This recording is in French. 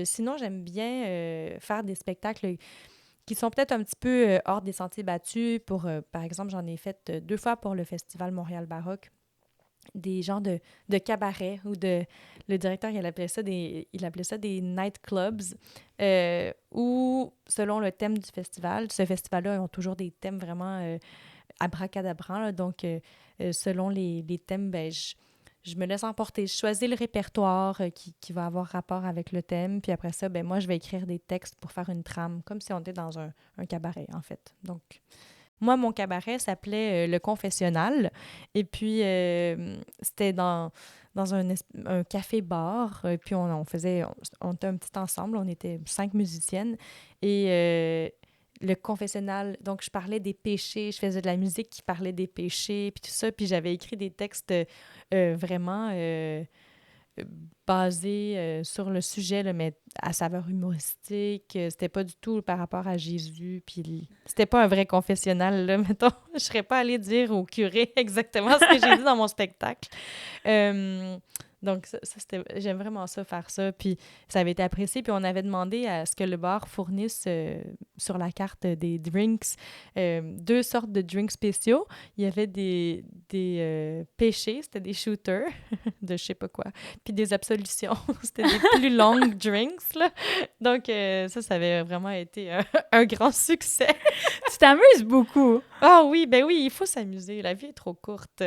Sinon, j'aime bien faire des spectacles qui sont peut-être un petit peu hors des sentiers battus. Par exemple, j'en ai fait 2 fois pour le Festival Montréal Baroque, des genres de cabarets ou de... Le directeur, il appelait ça des nightclubs, où, selon le thème du festival, ce festival-là, ils ont toujours des thèmes vraiment abracadabrants, là. Donc, selon les thèmes, ben, je me laisse emporter. Je choisis le répertoire qui va avoir rapport avec le thème, puis après ça, ben, moi, je vais écrire des textes pour faire une trame, comme si on était dans un cabaret, en fait. Donc, moi, mon cabaret s'appelait Le Confessionnal. Et puis, c'était dans un café-bar. Puis, on était un petit ensemble. On était 5 musiciennes. Et le confessionnal, donc je parlais des péchés. Je faisais de la musique qui parlait des péchés, puis tout ça. Puis, j'avais écrit des textes vraiment basé sur le sujet, là, mais à saveur humoristique. C'était pas du tout par rapport à Jésus. Puis c'était pas un vrai confessionnal, là, mettons. Je serais pas allée dire au curé exactement ce que j'ai dit dans mon spectacle. Euh, donc, j'aime vraiment ça, faire ça. Puis ça avait été apprécié. Puis on avait demandé à ce que le bar fournisse sur la carte des drinks 2 sortes de drinks spéciaux. Il y avait des péchés, c'était des shooters de je sais pas quoi, puis des absolutions. C'était des plus longues drinks, là. Donc, ça avait vraiment été un grand succès. Tu t'amuses beaucoup. Ah oui, ben oui, il faut s'amuser. La vie est trop courte.